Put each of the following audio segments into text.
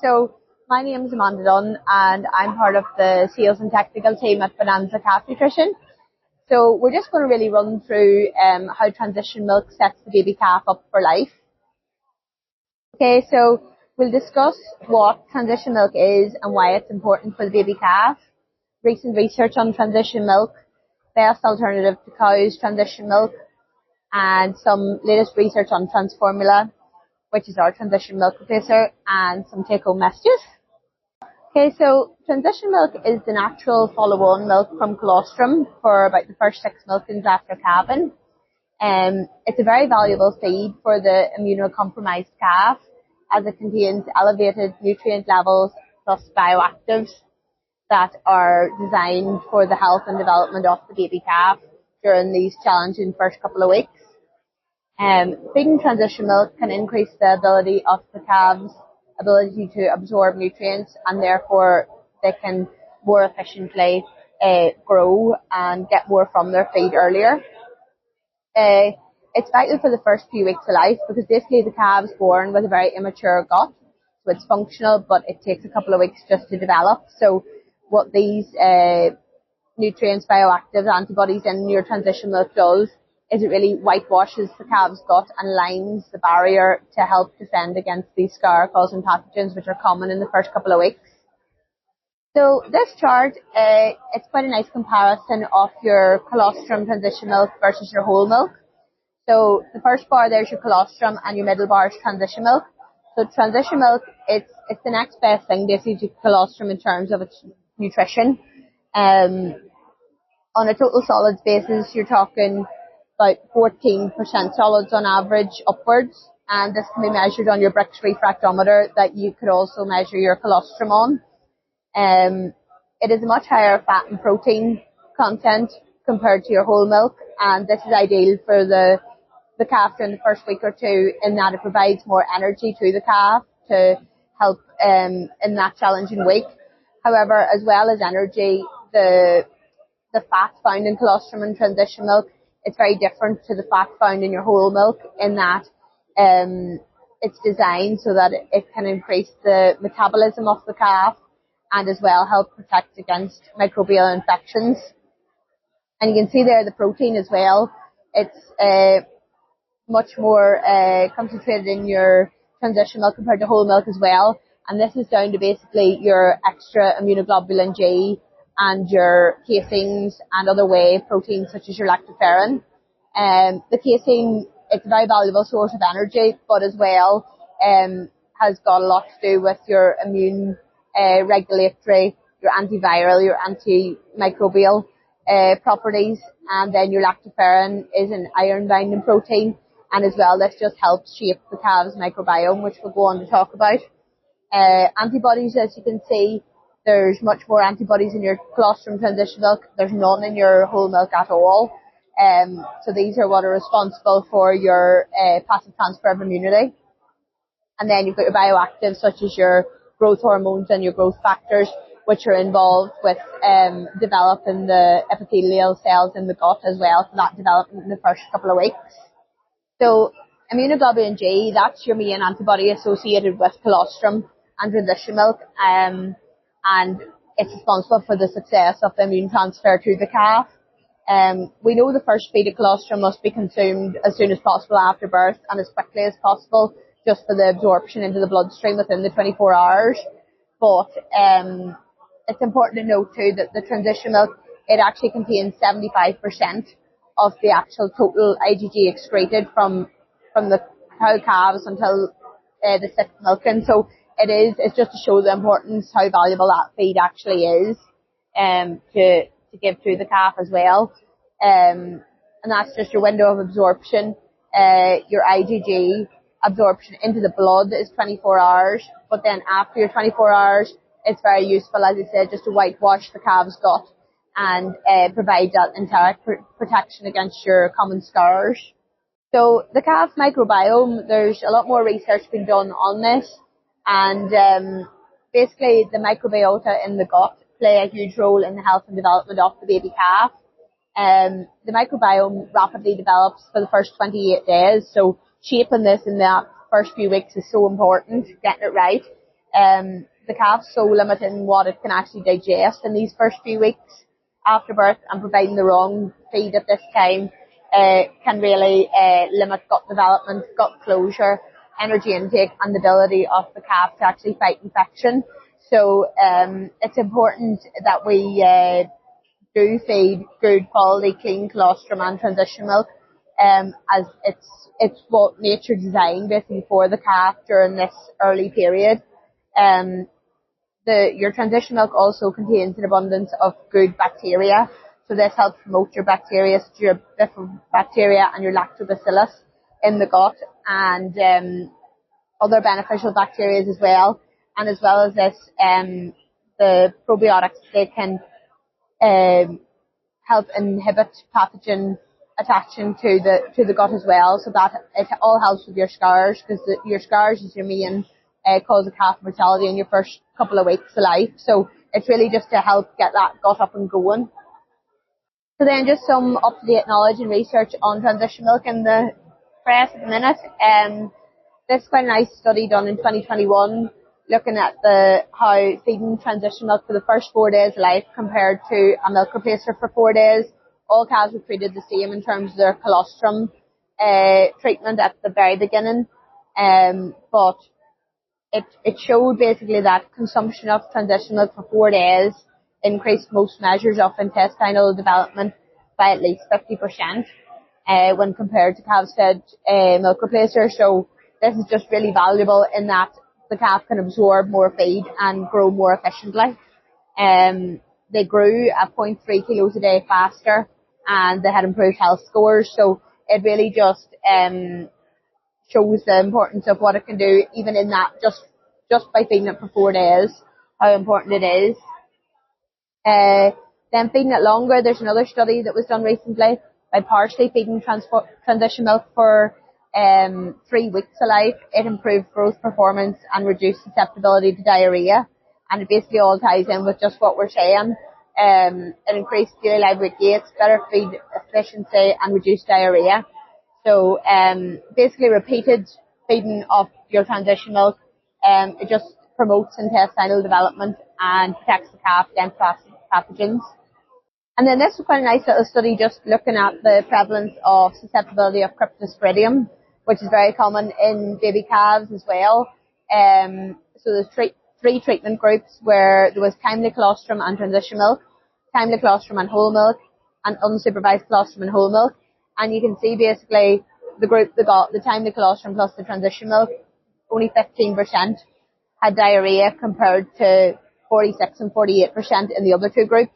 So my name is Amanda Dunn and I'm part of the sales and technical team at Bonanza Calf Nutrition. So we're just going to really run through how transition milk sets the baby calf up for life. Okay, so we'll discuss what transition milk is and why it's important for the baby calf, recent research on transition milk, best alternative to cow's transition milk, and some latest research on Transformula, which is our transition milk replacer, and some take-home messages. Okay, so transition milk is the natural follow-on milk from colostrum for about the first 6 milkings after calving. It's a very valuable feed for the immunocompromised calf as it contains elevated nutrient levels plus bioactives that are designed for the health and development of the baby calf during these challenging first couple of weeks. Feeding transition milk can increase the ability of the calves' ability to absorb nutrients, and therefore they can more efficiently grow and get more from their feed earlier. It's vital for the first few weeks of life because basically the calf's born with a very immature gut, so it's functional, but it takes a couple of weeks just to develop. So what these nutrients, bioactives, antibodies in your transition milk does is it really whitewashes the calf's gut and lines the barrier to help defend against these scar-causing pathogens which are common in the first couple of weeks. So this chart, it's quite a nice comparison of your colostrum transition milk versus your whole milk. So the first bar there's your colostrum and your middle bar is transition milk. So transition milk, it's the next best thing basically to colostrum in terms of its nutrition. On a total solids basis, you're talking about 14% solids on average upwards, and this can be measured on your Brix refractometer that you could also measure your colostrum on. It is a much higher fat and protein content compared to your whole milk, and this is ideal for the calf during the first week or two in that it provides more energy to the calf to help in that challenging week. However, as well as energy, the fat found in colostrum and transition milk, it's very different to the fat found in your whole milk in that it's designed so that it can increase the metabolism of the calf and as well help protect against microbial infections. And you can see there the protein as well. It's much more concentrated in your transition milk compared to whole milk as well. And this is down to basically your extra immunoglobulin G and your casings and other whey proteins such as your lactoferrin. The casein, it's a very valuable source of energy, but as well has got a lot to do with your immune regulatory, your antiviral, your antimicrobial properties. And then your lactoferrin is an iron binding protein, and as well this just helps shape the calf's microbiome, which we'll go on to talk about. Antibodies, as you can see, there's much more antibodies in your colostrum transition milk. There's none in your whole milk at all. So these are what are responsible for your passive transfer of immunity. And then you've got your bioactives such as your growth hormones and your growth factors, which are involved with developing the epithelial cells in the gut as well for that development in the first couple of weeks. So immunoglobulin G, that's your main antibody associated with colostrum and transition milk, and it's responsible for the success of the immune transfer to the calf. We know the first feed of colostrum must be consumed as soon as possible after birth and as quickly as possible, just for the absorption into the bloodstream within the 24 hours. But it's important to note too that the transition milk, it actually contains 75% of the actual total IgG excreted from the cow calves until the 6th milking. So it's just to show the importance, how valuable that feed actually is to give to the calf as well. And that's just your window of absorption. Your IgG absorption into the blood is 24 hours, but then after your 24 hours, it's very useful, as I said, just to whitewash the calf's gut and provide that entire protection against your common scars. So the calf microbiome, there's a lot more research being done on this, and basically the microbiota in the gut play a huge role in the health and development of the baby calf. The microbiome rapidly develops for the first 28 days, so shaping this in the first few weeks is so important, getting it right. The calf's so limited in what it can actually digest in these first few weeks after birth, and providing the wrong feed at this time can really limit gut development, gut closure, energy intake, and the ability of the calf to actually fight infection. So it's important that we do feed good quality, clean colostrum and transition milk, as it's what nature designed basically for the calf during this early period. Your transition milk also contains an abundance of good bacteria, so this helps promote your bacteria, your bifidobacteria and your lactobacillus in the gut, and other beneficial bacteria as well. And as well as this, the probiotics, they can help inhibit pathogen attaching to the gut as well, so that it all helps with your scourge, because your scourge is your main cause of calf mortality in your first couple of weeks of life. So it's really just to help get that gut up and going. So then just some up-to-date knowledge and research on transition milk in the press at the minute. This is quite a nice study done in 2021, looking at how feeding transition milk for the first 4 days of life compared to a milk replacer for 4 days. All calves were treated the same in terms of their colostrum treatment at the very beginning, but it showed basically that consumption of transition milk for 4 days increased most measures of intestinal development by at least 50% when compared to calves fed milk replacer. So this is just really valuable in that the calf can absorb more feed and grow more efficiently. They grew at 0.3 kilos a day faster, and they had improved health scores. So it really just shows the importance of what it can do, even in that just by feeding it for 4 days, how important it is. Then feeding it longer, there's another study that was done recently by partially feeding transition milk for 3 weeks of life. It improved growth performance and reduced susceptibility to diarrhea, and it basically all ties in with just what we're saying. It increased daily live weight gains, better feed efficiency, and reduced diarrhea. So basically repeated feeding of your transition milk, it just promotes intestinal development and protects the calf against pathogens. And then this was quite a nice little study just looking at the prevalence of susceptibility of cryptosporidium, which is very common in baby calves as well. So there's three treatment groups where there was timely colostrum and transition milk, timely colostrum and whole milk, and unsupervised colostrum and whole milk. And you can see basically the group that got the timely colostrum plus the transition milk, only 15% had diarrhea compared to 46 and 48% in the other two groups.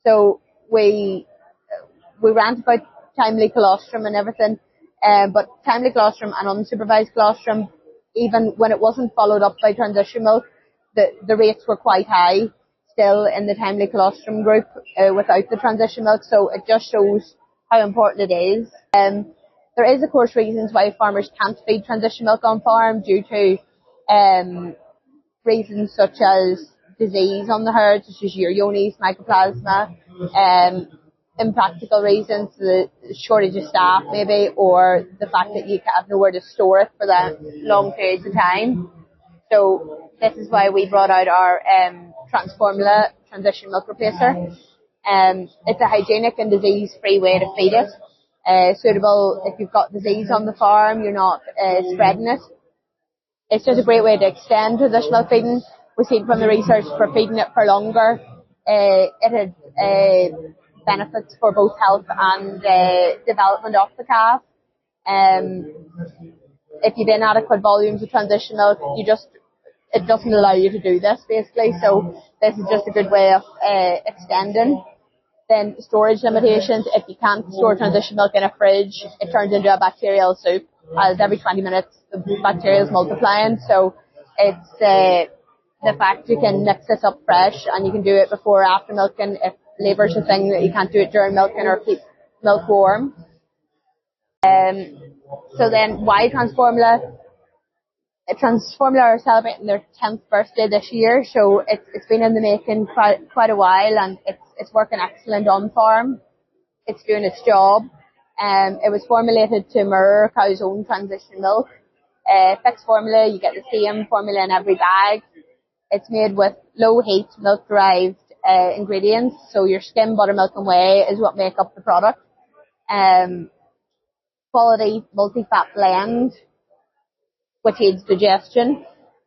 So we rant about timely colostrum and everything, but timely colostrum and unsupervised colostrum, even when it wasn't followed up by transition milk, the rates were quite high still in the timely colostrum group without the transition milk. So it just shows how important it is. There is, of course, reasons why farmers can't feed transition milk on farm due to reasons such as disease on the herd, such as Ureones, mycoplasma, impractical reasons, the shortage of staff maybe, or the fact that you have nowhere to store it for that long periods of time. So this is why we brought out our Transformula transition milk replacer. It's a hygienic and disease-free way to feed it, suitable if you've got disease on the farm, you're not spreading it. It's just a great way to extend transition milk feeding. We've seen from the research for feeding it for longer, it had benefits for both health and development of the calf. If you've inadequate volumes of transition milk, it doesn't allow you to do this basically. So this is just a good way of extending. Then storage limitations. If you can't store transition milk in a fridge, it turns into a bacterial soup, as every 20 minutes the bacteria is multiplying. So it's the fact you can mix this up fresh, and you can do it before or after milking. If labour's a thing, that you can't do it during milking or keep milk warm. So then why Transformula? Transformula are celebrating their 10th birthday this year, so it's been in the making quite a while, and it's working excellent on farm. It's doing its job. It was formulated to mirror cow's own transition milk. Fixed formula, you get the same formula in every bag. It's made with low heat, milk derived ingredients. So your skim, buttermilk and whey is what make up the product. Quality multi-fat blend, which aids digestion,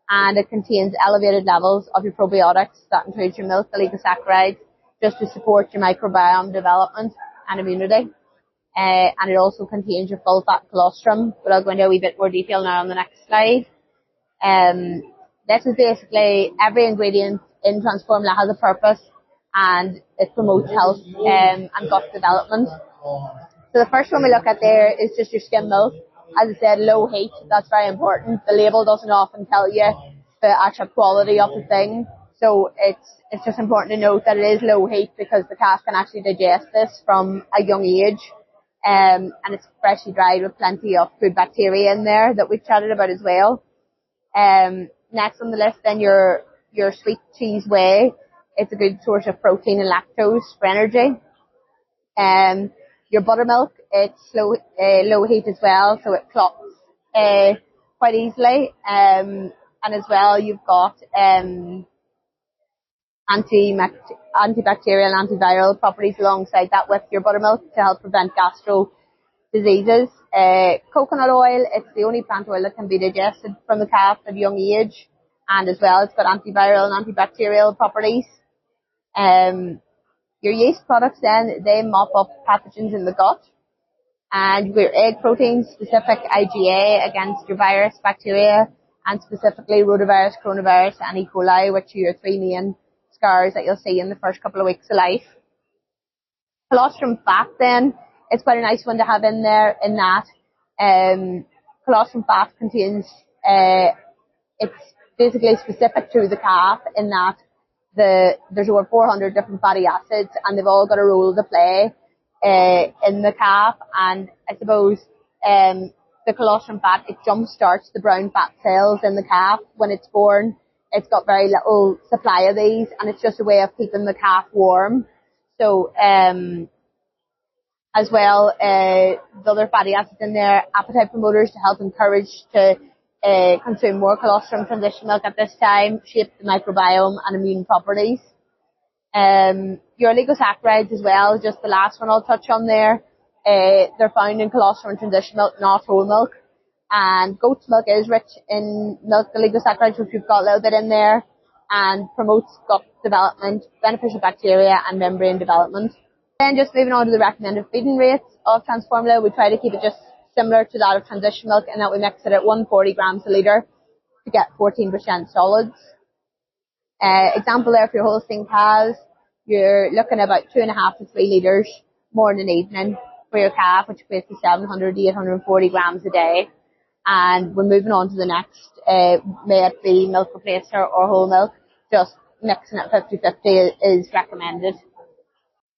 and it contains elevated levels of your probiotics. That includes your milk oligosaccharides, just to support your microbiome development and immunity. And it also contains your full fat colostrum, but I'll go into a wee bit more detail now on the next slide. This is basically every ingredient in Transformula has a purpose, and it promotes health and gut development. So the first one we look at there is just your skim milk. As I said, low heat, that's very important. The label doesn't often tell you the actual quality of the thing. So it's just important to note that it is low heat because the calf can actually digest this from a young age. And it's freshly dried with plenty of good bacteria in there that we've chatted about as well. Next on the list then your sweet cheese whey. It's a good source of protein and lactose for energy. Your buttermilk, it's low heat as well, so it clots quite easily. And as well, you've got antibacterial and antiviral properties alongside that with your buttermilk to help prevent gastro diseases. Coconut oil, it's the only plant oil that can be digested from the calf at a young age, and as well, it's got antiviral and antibacterial properties. Your yeast products then, they mop up pathogens in the gut. And your egg protein specific IgA against your virus, bacteria, and specifically rotavirus, coronavirus, and E. coli, which are your three main scars that you'll see in the first couple of weeks of life. Colostrum fat then, it's quite a nice one to have in there in that colostrum fat contains, it's basically specific to the calf in that there's over 400 different fatty acids, and they've all got a role to play in the calf. And I suppose the colostrum fat, it jump starts the brown fat cells in the calf when it's born. It's got very little supply of these, and it's just a way of keeping the calf warm. So as well, the other fatty acids in there, appetite promoters to help encourage to consume more colostrum transition milk at this time, shape the microbiome and immune properties. Your oligosaccharides as well, just the last one I'll touch on there. They're found in colostrum and transition milk, not whole milk. And goat's milk is rich in milk oligosaccharides, which we've got a little bit in there, and promotes gut development, beneficial bacteria and membrane development. Then just moving on to the recommended feeding rates of Transformula, we try to keep it just similar to that of transition milk in that we mix it at 140 grams a litre to get 14% solids. Example there for your Holstein calves, you're looking at about 2.5 to 3 litres morning and evening for your calf, which equates to 700 to 840 grams a day. And we're moving on to the next, may it be milk replacer or whole milk, just mixing it 50-50 is recommended.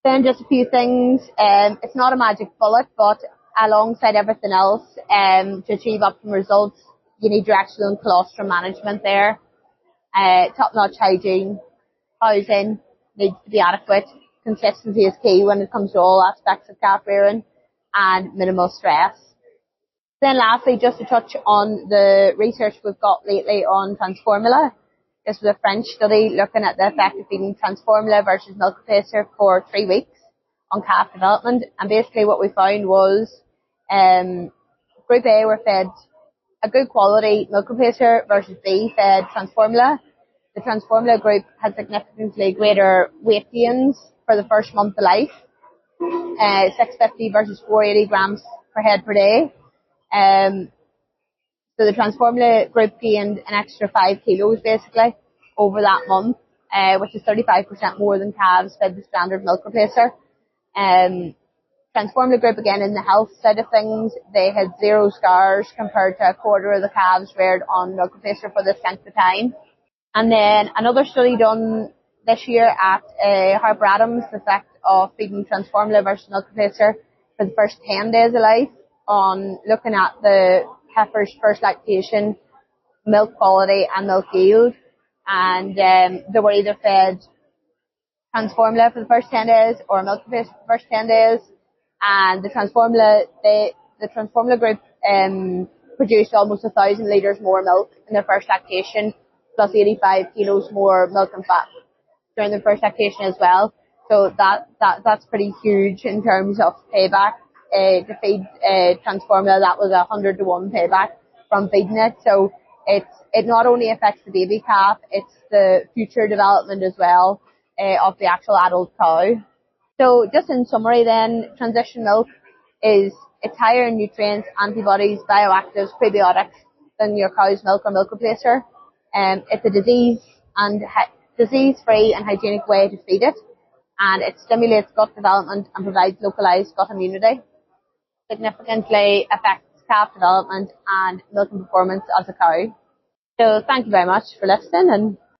Then just a few things. It's not a magic bullet, but alongside everything else, to achieve optimum results, you need your excellent colostrum management there. Top-notch hygiene, housing needs to be adequate. Consistency is key when it comes to all aspects of calf rearing, and minimal stress. Then lastly, just to touch on the research we've got lately on Transformula. This was a French study looking at the effect of feeding Transformula versus milk replacer for 3 weeks on calf development. And basically what we found was Group A were fed a good quality milk replacer versus B fed Transformula. The Transformula group had significantly greater weight gains for the first month of life, 650 versus 480 grams per head per day. So the Transformula group gained an extra 5 kilos basically over that month, which is 35% more than calves fed the standard milk replacer. Transformula group, again, in the health side of things, they had 0 scars compared to a quarter of the calves reared on milk replacer for this length of time. And then another study done this year at Harper Adams, the effect of feeding Transformula versus milk replacer for the first 10 days of life, on looking at the heifer's first lactation, milk quality and milk yield. And they were either fed Transformula for the first 10 days or milk replacer for the first 10 days. And the Transformula group produced almost 1,000 litres more milk in their first lactation plus 85 kilos more milk and fat during the first lactation as well. So that's pretty huge in terms of payback. To feed Transformula, that was 100-to-1 payback from feeding it. So it not only affects the baby calf, it's the future development as well of the actual adult cow. So just in summary then, transition milk it's higher in nutrients, antibodies, bioactives, prebiotics than your cow's milk or milk replacer. It's a disease-free and hygienic way to feed it, and it stimulates gut development and provides localized gut immunity. Significantly affects calf development and milking performance as a cow. So thank you very much for listening, and